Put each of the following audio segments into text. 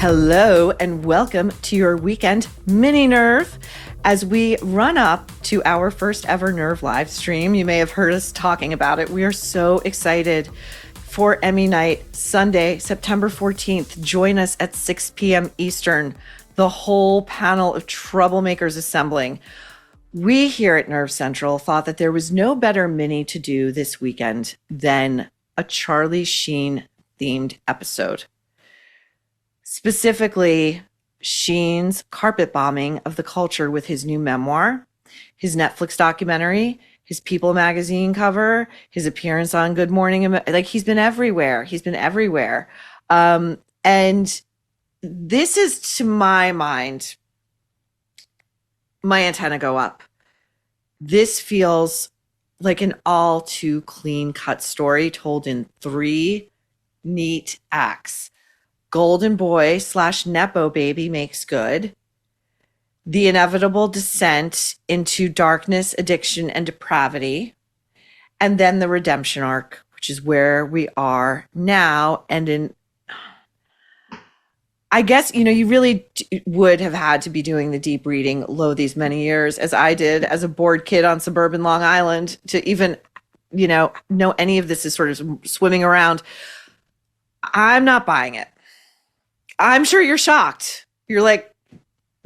Hello and welcome to your weekend mini Nerve. As we run up to our first ever Nerve live stream, you may have heard us talking about it. We are so excited for Emmy night, Sunday, September 14th. Join us at 6 p.m. Eastern. The whole panel of troublemakers assembling. We here at Nerve Central thought that there was no better mini to do this weekend than a Charlie Sheen themed episode. Specifically, Sheen's carpet bombing of the culture with his new memoir, his Netflix documentary, his People magazine cover, his appearance on Good Morning. Like, he's been everywhere. And this is, to my mind, my antenna go up. This feels like an all too clean cut story told in 3 neat acts. Golden boy / Nepo baby makes good. The inevitable descent into darkness, addiction, and depravity. And then the redemption arc, which is where we are now. And I guess, you really would have had to be doing the deep reading these many years, as I did as a bored kid on suburban Long Island, to even, know any of this is sort of swimming around. I'm not buying it. I'm sure you're shocked. You're like,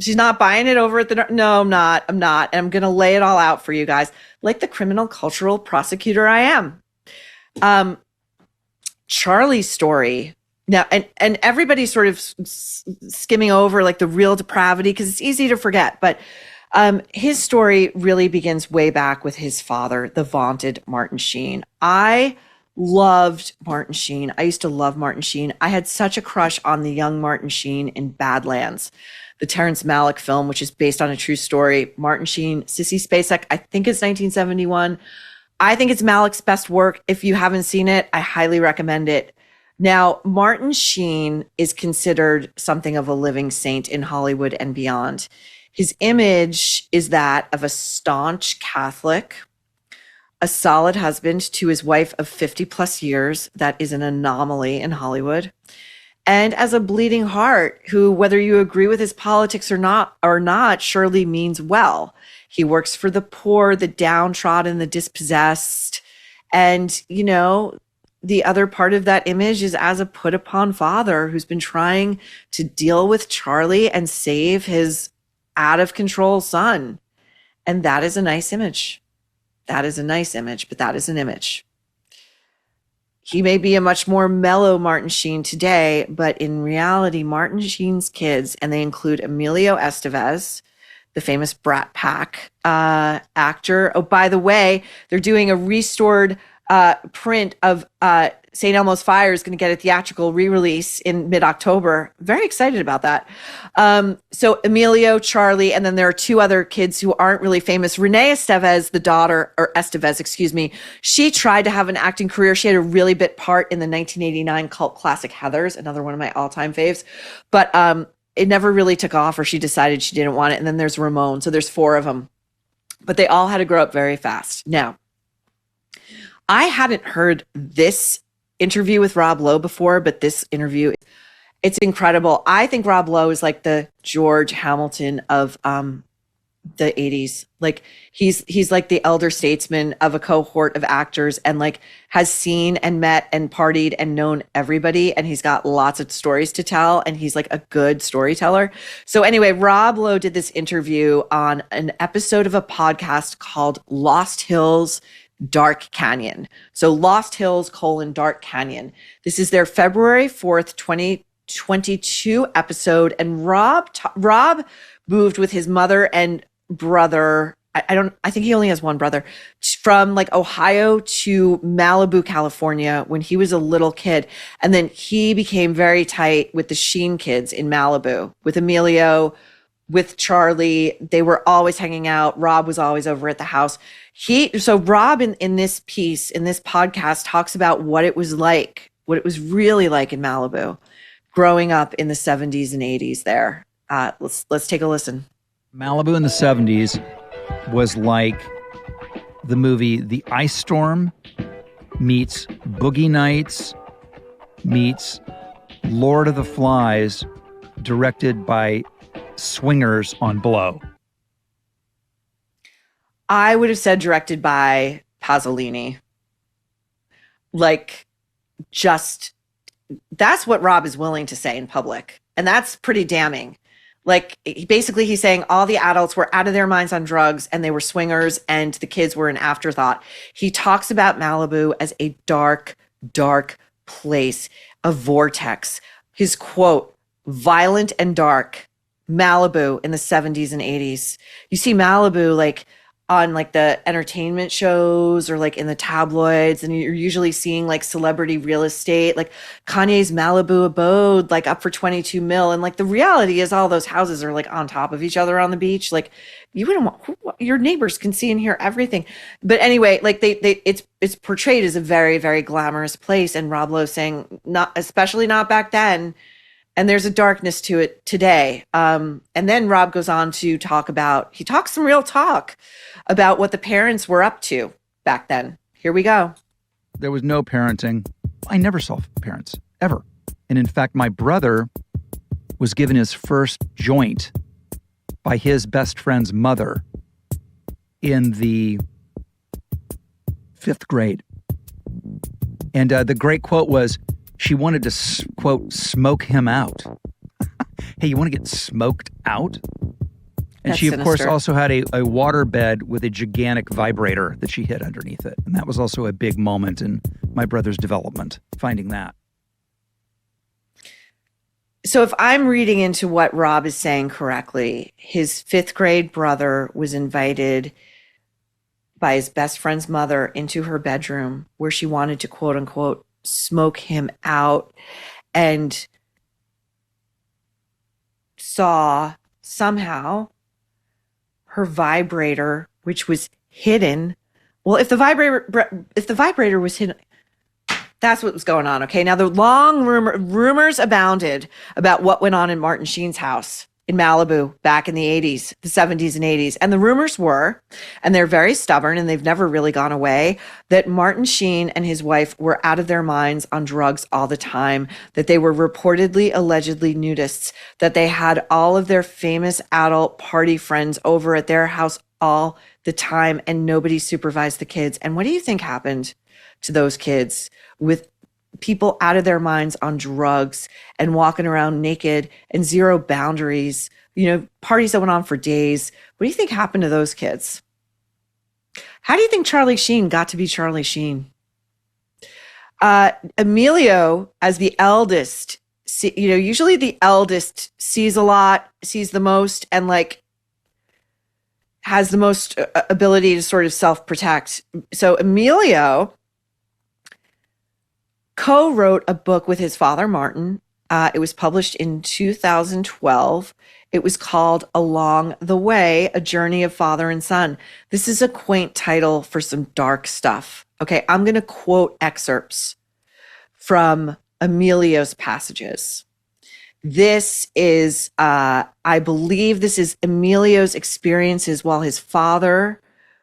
she's not buying it over at the... No, I'm not. And I'm going to lay it all out for you guys, like the criminal cultural prosecutor I am. Charlie's story... Now, and everybody's sort of skimming over like the real depravity because it's easy to forget. But his story really begins way back with his father, the vaunted Martin Sheen. I loved Martin Sheen. I used to love Martin Sheen. I had such a crush on the young Martin Sheen in Badlands, the Terrence Malick film, which is based on a true story. Martin Sheen, Sissy Spacek, I think it's 1971. I think it's Malick's best work. If you haven't seen it, I highly recommend it. Now, Martin Sheen is considered something of a living saint in Hollywood and beyond. His image is that of a staunch Catholic, a solid husband to his wife of 50 plus years. That is an anomaly in Hollywood. And as a bleeding heart who, whether you agree with his politics or not, surely means well. He works for the poor, the downtrodden, the dispossessed. And, the other part of that image is as a put upon father who's been trying to deal with Charlie and save his out of control son. And that is a nice image. But that is an image. He may be a much more mellow Martin Sheen today, but in reality, Martin Sheen's kids, and they include Emilio Estevez, the famous Brat Pack actor. Oh, by the way, they're doing a restored print of St. Elmo's Fire is going to get a theatrical re-release in mid-October. Very excited about that. So Emilio, Charlie, and then there are 2 other kids who aren't really famous. Renee Estevez, the daughter, or Estevez, excuse me, she tried to have an acting career. She had a really bit part in the 1989 cult classic Heathers, another one of my all-time faves. But it never really took off, or she decided she didn't want it. And then there's Ramon. So there's 4 of them. But they all had to grow up very fast. Now, I hadn't heard this interview with Rob Lowe before, but this interview, it's incredible. I think Rob Lowe is like the George Hamilton of the 80s. Like he's like the elder statesman of a cohort of actors, and like has seen and met and partied and known everybody, and he's got lots of stories to tell, and he's like a good storyteller. So anyway, Rob Lowe did this interview on an episode of a podcast called Lost Hills Dark Canyon. So Lost Hills, Dark Canyon. This is their February 4th, 2022 episode. And Rob moved with his mother and brother. I think he only has one brother, from like Ohio to Malibu, California when he was a little kid. And then he became very tight with the Sheen kids in Malibu, with Emilio, with Charlie. They were always hanging out. Rob was always over at the house. So Rob in this piece, in this podcast, talks about what it was really like in Malibu, growing up in the 70s and 80s there. Let's take a listen. Malibu in the 70s was like the movie The Ice Storm meets Boogie Nights meets Lord of the Flies directed by swingers on Blow? I would have said directed by Pasolini. Like, just, that's what Rob is willing to say in public. And that's pretty damning. Like, basically he's saying all the adults were out of their minds on drugs and they were swingers and the kids were an afterthought. He talks about Malibu as a dark, dark place, a vortex. His quote, violent and dark, Malibu in the 70s and 80s. You see Malibu like on like the entertainment shows or like in the tabloids, and you're usually seeing like celebrity real estate, like Kanye's Malibu abode, like up for 22 mil. And like the reality is all those houses are like on top of each other on the beach. Like you wouldn't want, your neighbors can see and hear everything. But anyway, like it's portrayed as a very, very glamorous place. And Rob Lowe saying not, especially not back then. And there's a darkness to it today. And then Rob goes on to he talks some real talk about what the parents were up to back then. Here we go. There was no parenting. I never saw parents, ever. And in fact, my brother was given his first joint by his best friend's mother in the 5th grade. And the great quote was, she wanted to, quote, smoke him out. Hey, you want to get smoked out? And That's she, of sinister. course, also had a water bed with a gigantic vibrator that she hid underneath it. And that was also a big moment in my brother's development, finding that. So if I'm reading into what Rob is saying correctly, his 5th grade brother was invited by his best friend's mother into her bedroom where she wanted to, quote unquote, smoke him out, and saw somehow her vibrator, which was hidden. Well, if the vibrator was hidden, that's what was going on. Okay. Now the long rumors abounded about what went on in Martin Sheen's house in Malibu back in the 80s, the 70s and 80s. And the rumors were, and they're very stubborn and they've never really gone away, that Martin Sheen and his wife were out of their minds on drugs all the time, that they were reportedly, allegedly nudists, that they had all of their famous adult party friends over at their house all the time and nobody supervised the kids. And what do you think happened to those kids with people out of their minds on drugs and walking around naked and zero boundaries, parties that went on for days? What do you think happened to those kids? How do you think Charlie Sheen got to be Charlie Sheen? Emilio, as the eldest, usually the eldest sees a lot, sees the most, and like has the most ability to sort of self-protect. So Emilio co-wrote a book with his father, Martin. It was published in 2012. It was called Along the Way, A Journey of Father and Son. This is a quaint title for some dark stuff. Okay, I'm going to quote excerpts from Emilio's passages. This is, I believe this is Emilio's experiences while his father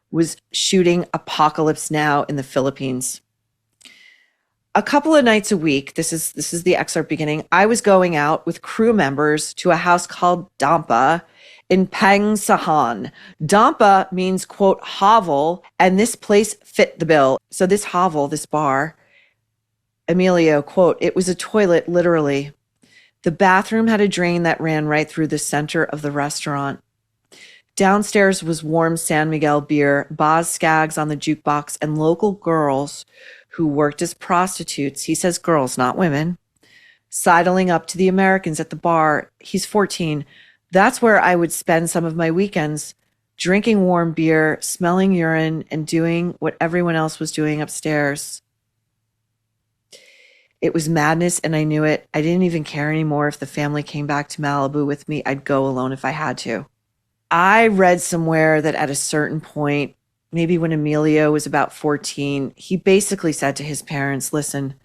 was shooting Apocalypse Now in the Philippines. A couple of nights a week, this is the excerpt beginning, I was going out with crew members to a house called Dampa in Pangsahan. Dampa means, quote, hovel, and this place fit the bill. So this hovel, this bar, Emilio, quote, it was a toilet, literally. The bathroom had a drain that ran right through the center of the restaurant. Downstairs was warm San Miguel beer, Boz Skaggs on the jukebox, and local girls who worked as prostitutes. He says girls, not women, sidling up to the Americans at the bar. He's 14. That's where I would spend some of my weekends, drinking warm beer, smelling urine, and doing what everyone else was doing upstairs. It was madness, and I knew it. I didn't even care anymore if the family came back to Malibu with me. I'd go alone if I had to. I read somewhere that at a certain point, maybe when Emilio was about 14, he basically said to his parents, listen,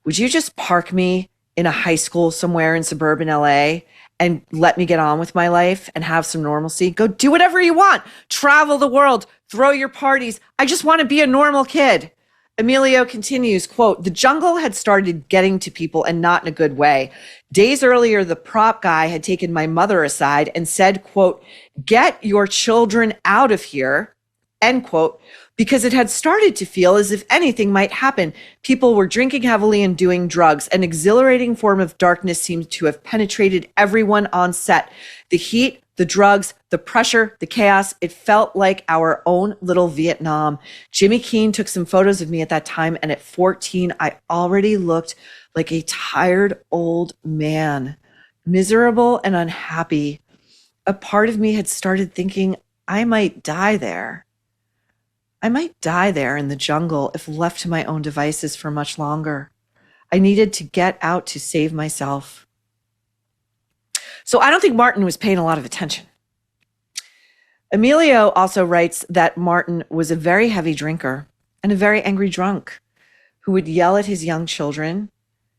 would you just park me in a high school somewhere in suburban LA and let me get on with my life and have some normalcy? Go do whatever you want. Travel the world. Throw your parties. I just want to be a normal kid. Emilio continues, quote, "The jungle had started getting to people and not in a good way. Days earlier, the prop guy had taken my mother aside and said, quote, 'Get your children out of here,' end quote, because it had started to feel as if anything might happen. People were drinking heavily and doing drugs. An exhilarating form of darkness seemed to have penetrated everyone on set. The heat, the drugs, the pressure, the chaos, it felt like our own little Vietnam. Jimmy Keene took some photos of me at that time, and at 14, I already looked like a tired old man, miserable and unhappy. A part of me had started thinking I might die there. I might die there in the jungle if left to my own devices for much longer. I needed to get out to save myself." So I don't think Martin was paying a lot of attention. Emilio also writes that Martin was a very heavy drinker and a very angry drunk who would yell at his young children,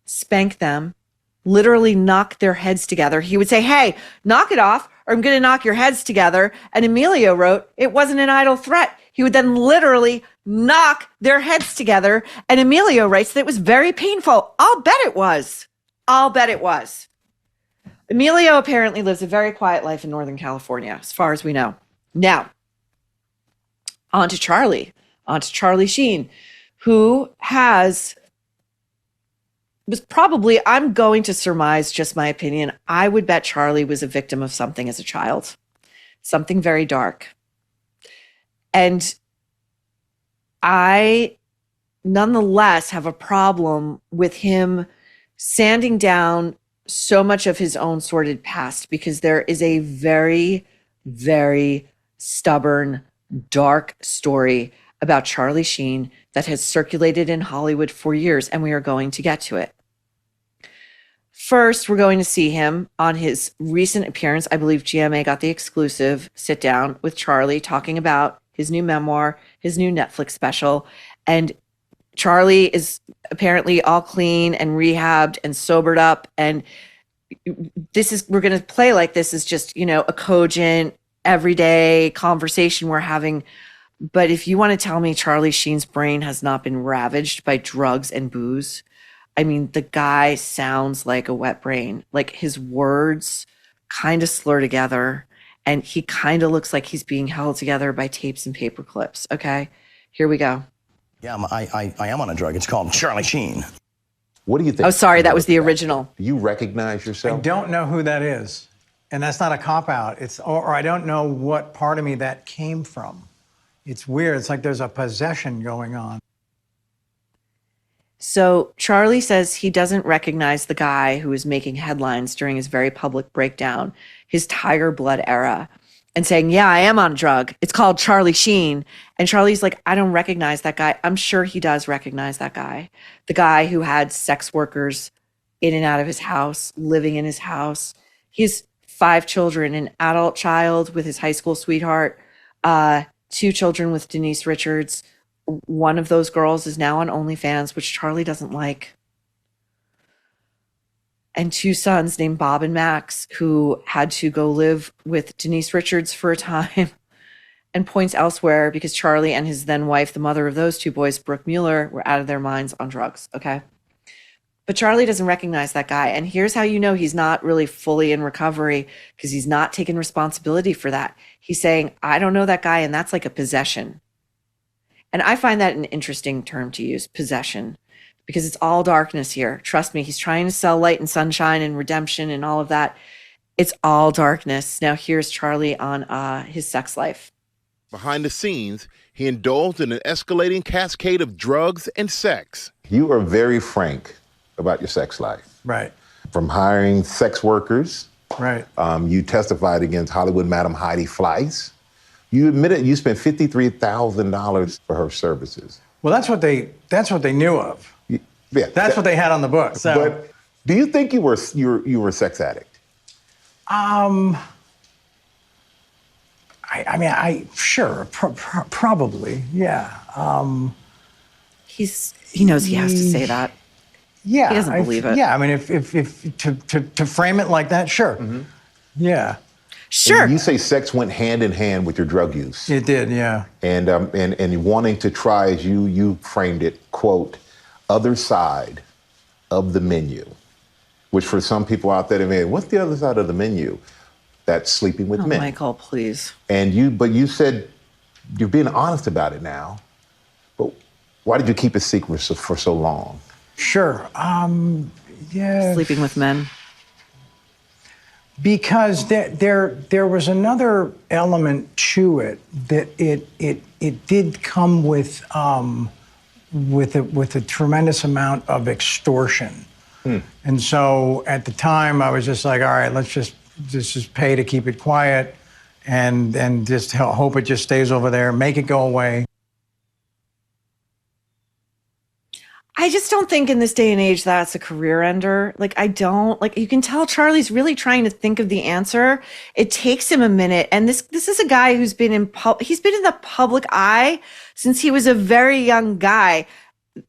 spank them, literally knock their heads together. He would say, "Hey, knock it off or I'm going to knock your heads together." And Emilio wrote, "It wasn't an idle threat." He would then literally knock their heads together. And Emilio writes that it was very painful. I'll bet it was. I'll bet it was. Emilio apparently lives a very quiet life in Northern California, as far as we know. Now, on to Charlie Sheen, who was probably, I'm going to surmise just my opinion, I would bet Charlie was a victim of something as a child, something very dark. And I nonetheless have a problem with him sanding down so much of his own sordid past, because there is a very, very stubborn, dark story about Charlie Sheen that has circulated in Hollywood for years, and we are going to get to it. First, we're going to see him on his recent appearance. I believe GMA got the exclusive sit down with Charlie talking about his new memoir, his new Netflix special. And Charlie is apparently all clean and rehabbed and sobered up. And we're going to play like this is just, a cogent, everyday conversation we're having. But if you want to tell me Charlie Sheen's brain has not been ravaged by drugs and booze, I mean, the guy sounds like a wet brain. Like, his words kind of slur together, and he kind of looks like he's being held together by tapes and paper clips. Okay, here we go. Yeah, I am on a drug. It's called Charlie Sheen. What do you think? Oh, sorry, that was the original. Do you recognize I yourself? don't know who that is. And that's not a cop-out. Or I don't know what part of me that came from. It's weird. It's like there's a possession going on. So Charlie says he doesn't recognize the guy who was making headlines during his very public breakdown, his Tiger Blood era, and saying, "Yeah, I am on a drug. It's called Charlie Sheen." And Charlie's like, "I don't recognize that guy." I'm sure he does recognize that guy. The guy who had sex workers in and out of his house, living in his house. He's 5 children, an adult child with his high school sweetheart, 2 children with Denise Richards. One of those girls is now on OnlyFans, which Charlie doesn't like. And 2 sons named Bob and Max, who had to go live with Denise Richards for a time, and points elsewhere because Charlie and his then wife, the mother of those 2 boys, Brooke Mueller, were out of their minds on drugs, okay? But Charlie doesn't recognize that guy. And here's how you know he's not really fully in recovery, because he's not taking responsibility for that. He's saying, "I don't know that guy," and that's like a possession. And I find that an interesting term to use, possession, because it's all darkness here. Trust me, he's trying to sell light and sunshine and redemption and all of that. It's all darkness. Now here's Charlie on his sex life. Behind the scenes, he indulged in an escalating cascade of drugs and sex. You are very frank about your sex life. Right. From hiring sex workers. Right. You testified against Hollywood Madam Heidi Fleiss. You admitted you spent $53,000 for her services. Well, that's what they knew of. Yeah, That's what they had on the book. So. But do you think you were a sex addict? Sure, probably, yeah. He knows he has to say that. Yeah, he doesn't believe it. Yeah, I mean, if to frame it like that, sure. Mm-hmm. Yeah. Sure. And you say sex went hand in hand with your drug use. It did, yeah. And wanting to try, as you framed it, quote, other side of the menu, which for some people out there, man, what's the other side of the menu? That's sleeping with men. Michael, please. But you said you're being honest about it now. But why did you keep it secret for so long? Sure. Yeah. Sleeping with men. Because there was another element to it that it did come with a tremendous amount of extortion. And so at the time I was just like, all right, let's just pay to keep it quiet and just hope it just stays over there, make it go away. I just don't think in this day and age that's a career ender. You can tell Charlie's really trying to think of the answer. It takes him a minute. And this is a guy who's been he's been in the public eye since he was a very young guy.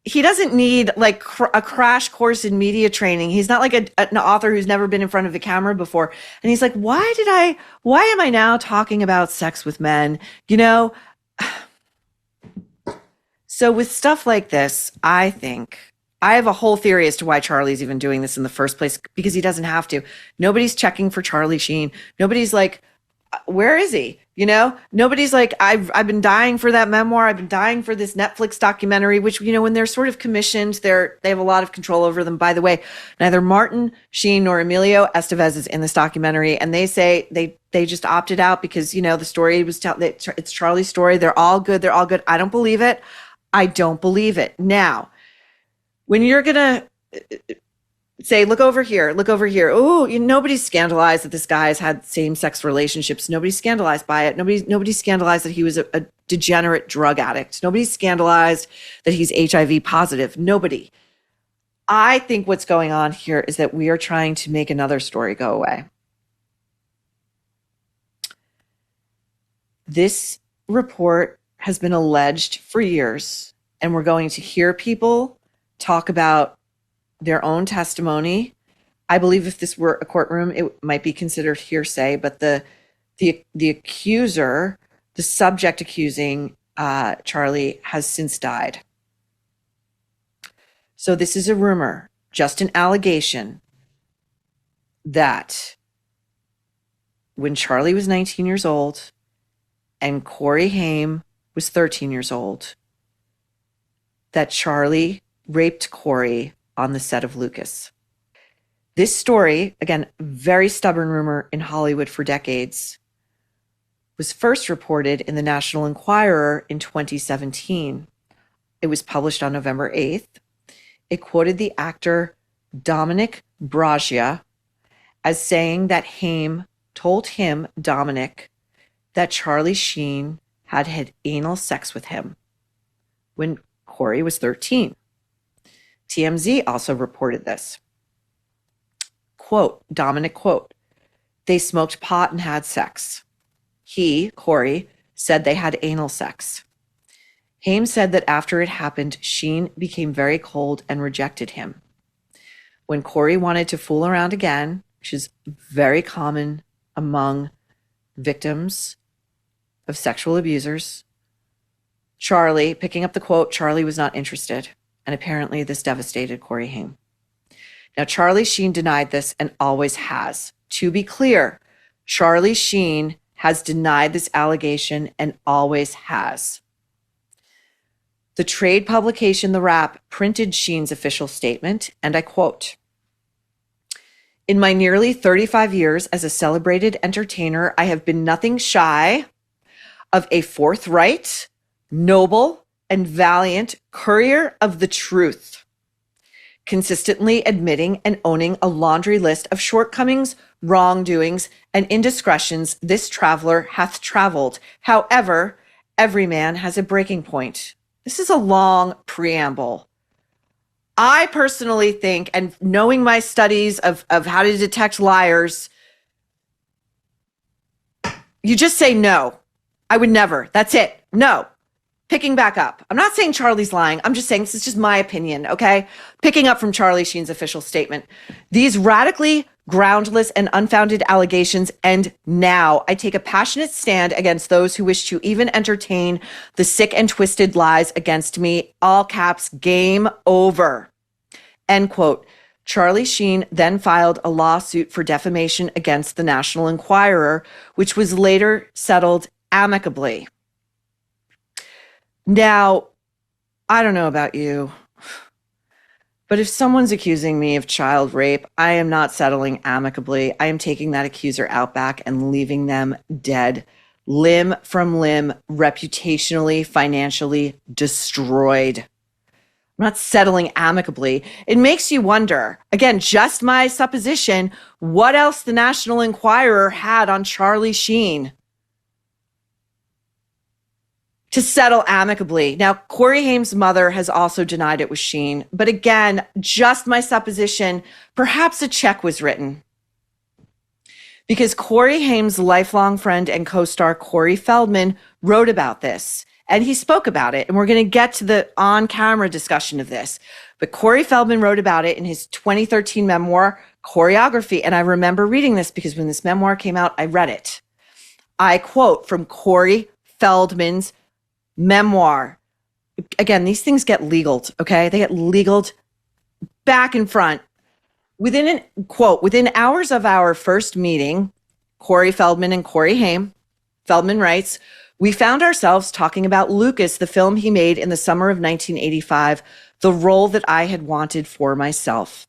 He doesn't need a crash course in media training. He's not like an author who's never been in front of a camera before. And he's like, why am I now talking about sex with men? So with stuff like this, I think I have a whole theory as to why Charlie's even doing this in the first place, because he doesn't have to. Nobody's checking for Charlie Sheen. Nobody's like, where is he? Nobody's like, I've been dying for that memoir. I've been dying for this Netflix documentary, which, when they're sort of commissioned, they have a lot of control over them. By the way, neither Martin Sheen nor Emilio Estevez is in this documentary. And they say they just opted out because, the story was it's Charlie's story. They're all good. They're all good. I don't believe it. I don't believe it. Now, when you're going to say, look over here. Oh, nobody's scandalized that this guy has had same-sex relationships. Nobody's scandalized by it. Nobody's scandalized that he was a degenerate drug addict. Nobody's scandalized that he's HIV positive. Nobody. I think what's going on here is that we are trying to make another story go away. This report has been alleged for years, and we're going to hear people talk about their own testimony. I believe if this were a courtroom, it might be considered hearsay, but the accuser, the subject accusing Charlie, has since died. So this is a rumor, just an allegation, that when Charlie was 19 years old and Corey Haim was 13 years old, that Charlie raped Corey on the set of Lucas. This story, again, very stubborn rumor in Hollywood for decades, was first reported in the National Enquirer in 2017. It was published on November 8th. It quoted the actor Dominic Braggia as saying that Haim told him, Dominic, that Charlie Sheen had anal sex with him when Corey was 13. TMZ also reported this. Quote, Dominic, quote, they smoked pot and had sex. He, Corey, said they had anal sex. Haim said that after it happened, Sheen became very cold and rejected him. When Corey wanted to fool around again, which is very common among victims of sexual abusers, Charlie, picking up the quote, Charlie was not interested. And apparently this devastated Corey Haim. Now, Charlie Sheen denied this and always has. To be clear, Charlie Sheen has denied this allegation and always has. The trade publication, The Wrap, printed Sheen's official statement, and I quote, in my nearly 35 years as a celebrated entertainer, I have been nothing shy of a forthright, noble, and valiant courier of the truth, consistently admitting and owning a laundry list of shortcomings, wrongdoings, and indiscretions this traveler hath traveled. However, every man has a breaking point. This is a long preamble. I personally think, and knowing my studies of how to detect liars, you just say no. I would never. That's it. No. Picking back up. I'm not saying Charlie's lying. I'm just saying this is just my opinion, okay? Picking up from Charlie Sheen's official statement. These radically groundless and unfounded allegations, and now I take a passionate stand against those who wish to even entertain the sick and twisted lies against me. All caps, game over. End quote. Charlie Sheen then filed a lawsuit for defamation against the National Enquirer, which was later settled amicably. Now, I don't know about you, but if someone's accusing me of child rape, I am not settling amicably. I am taking that accuser out back and leaving them dead, limb from limb, reputationally, financially destroyed. I'm not settling amicably. It makes you wonder, again, just my supposition, what else the National Enquirer had on Charlie Sheen to settle amicably. Now, Corey Haim's mother has also denied it was Sheen. But again, just my supposition, perhaps a check was written. Because Corey Haim's lifelong friend and co-star Corey Feldman wrote about this. And he spoke about it. And we're going to get to the on-camera discussion of this. But Corey Feldman wrote about it in his 2013 memoir, Choreography. And I remember reading this because when this memoir came out, I read it. I quote from Corey Feldman's memoir. Again, these things get legaled, okay? They get legaled back and front. Within hours of our first meeting, Corey Feldman and Corey Haim, Feldman writes, we found ourselves talking about Lucas, the film he made in the summer of 1985, the role that I had wanted for myself.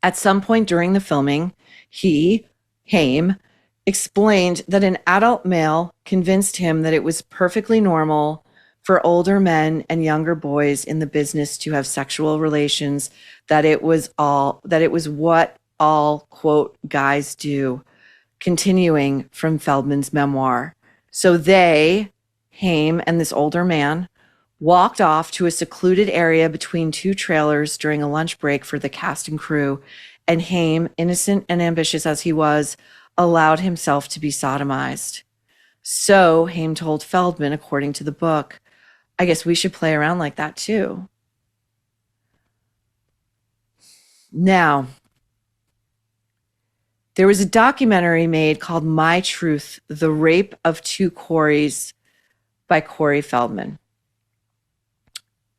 At some point during the filming, Haim, explained that an adult male convinced him that it was perfectly normal for older men and younger boys in the business to have sexual relations, that it was what all, quote, guys do. Continuing from Feldman's memoir. So they, Haim and this older man, walked off to a secluded area between two trailers during a lunch break for the cast and crew, and Haim, innocent and ambitious as he was, allowed himself to be sodomized. So Haim told Feldman, according to the book, I guess we should play around like that too. Now, there was a documentary made called My Truth, The Rape of Two Coreys by Corey Feldman.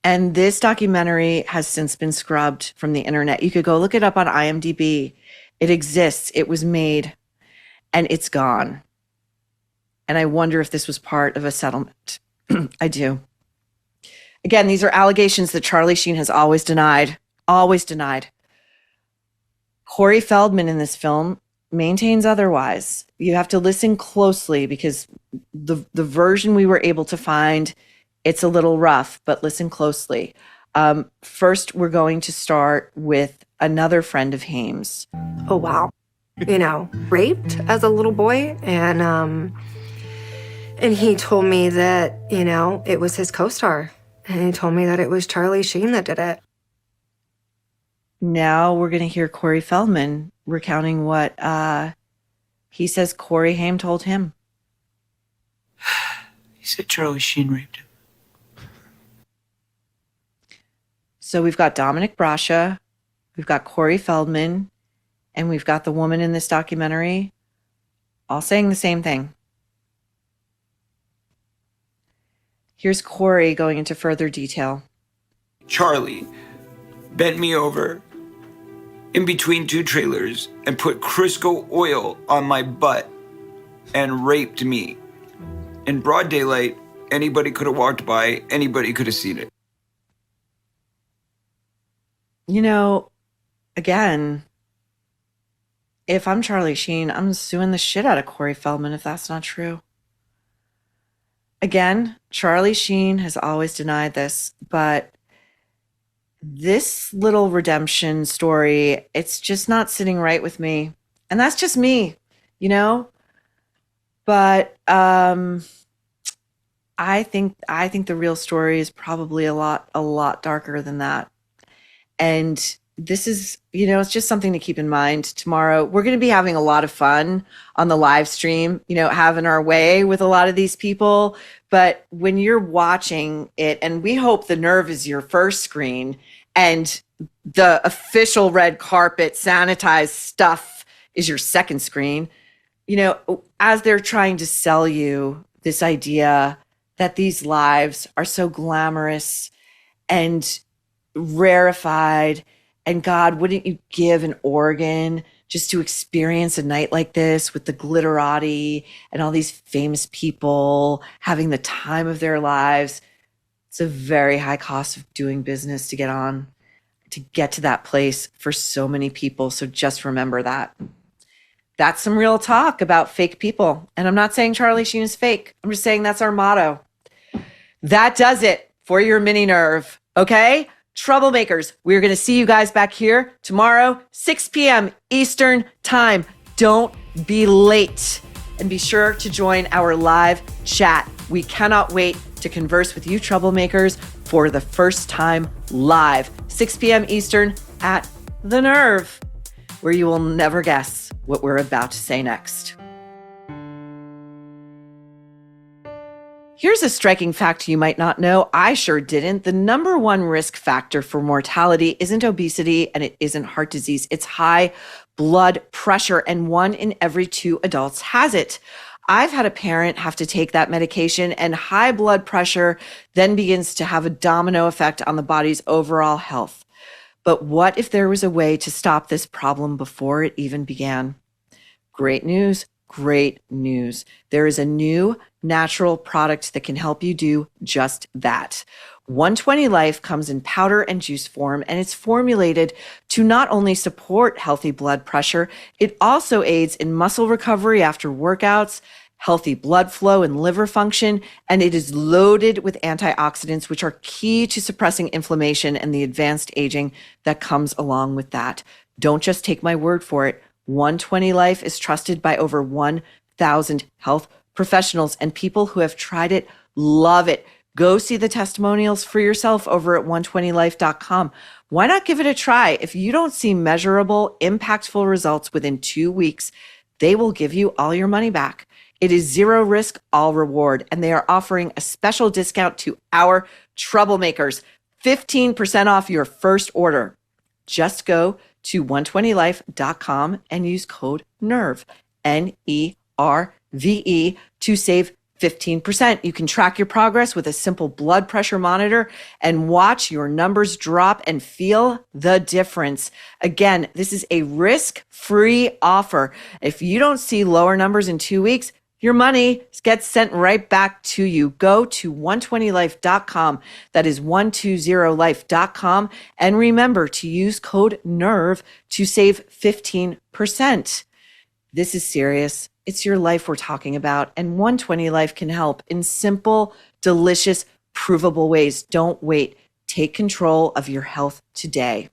And this documentary has since been scrubbed from the internet. You could go look it up on IMDb. It exists. It was made and it's gone. And I wonder if this was part of a settlement. I do. Again, these are allegations that Charlie Sheen has always denied. Always denied. Corey Feldman in this film maintains otherwise. You have to listen closely because the version we were able to find, it's a little rough, but listen closely. First, we're going to start with another friend of Haim's. Oh, wow. Raped as a little boy. And he told me that, it was his co-star. And he told me that it was Charlie Sheen that did it. Now we're going to hear Corey Feldman recounting what he says Corey Haim told him. He said Charlie Sheen raped him. So we've got Dominic Brascia, we've got Corey Feldman, and we've got the woman in this documentary all saying the same thing. Here's Corey going into further detail. Charlie bent me over in between two trailers and put Crisco oil on my butt and raped me. In broad daylight, anybody could have walked by, anybody could have seen it. Again, if I'm Charlie Sheen, I'm suing the shit out of Corey Feldman if that's not true. Again, Charlie Sheen has always denied this, but this little redemption story, it's just not sitting right with me. And that's just me, But I think the real story is probably a lot darker than that. And this is, it's just something to keep in mind. Tomorrow, we're going to be having a lot of fun on the live stream, having our way with a lot of these people. But when you're watching it, and we hope the Nerve is your first screen, and the official red carpet, sanitized stuff is your second screen. You know, as they're trying to sell you this idea that these lives are so glamorous and rarefied, and God, wouldn't you give an organ just to experience a night like this with the glitterati and all these famous people having the time of their lives? It's a very high cost of doing business to get to that place for so many people. So just remember that. That's some real talk about fake people. And I'm not saying Charlie Sheen is fake. I'm just saying that's our motto. That does it for your mini nerve. Okay? Troublemakers, we're going to see you guys back here tomorrow, 6 p.m. Eastern time. Don't be late. And be sure to join our live chat. We cannot wait to converse with you troublemakers for the first time live, 6 p.m. Eastern at The Nerve, where you will never guess what we're about to say next. Here's a striking fact you might not know. I sure didn't. The number one risk factor for mortality isn't obesity and it isn't heart disease. It's high blood pressure, and 1 in every 2 adults has it. I've had a parent have to take that medication, and high blood pressure then begins to have a domino effect on the body's overall health. But what if there was a way to stop this problem before it even began? Great news. Great news. There is a new natural product that can help you do just that. 120 Life comes in powder and juice form, and it's formulated to not only support healthy blood pressure, it also aids in muscle recovery after workouts, healthy blood flow and liver function, and it is loaded with antioxidants, which are key to suppressing inflammation and the advanced aging that comes along with that. Don't just take my word for it. 120 Life is trusted by over 1,000 health professionals, and people who have tried it love it. Go see the testimonials for yourself over at 120life.com. Why not give it a try? If you don't see measurable, impactful results within 2 weeks, they will give you all your money back. It is 0 risk, all reward, and they are offering a special discount to our troublemakers, 15% off your first order. Just go to 120life.com and use code NERVE, NERVE, to save 15%. You can track your progress with a simple blood pressure monitor and watch your numbers drop and feel the difference. Again, this is a risk-free offer. If you don't see lower numbers in 2 weeks, your money gets sent right back to you. Go to 120life.com. That is 120life.com. And remember to use code NERVE to save 15%. This is serious. It's your life we're talking about. And 120 Life can help in simple, delicious, provable ways. Don't wait. Take control of your health today.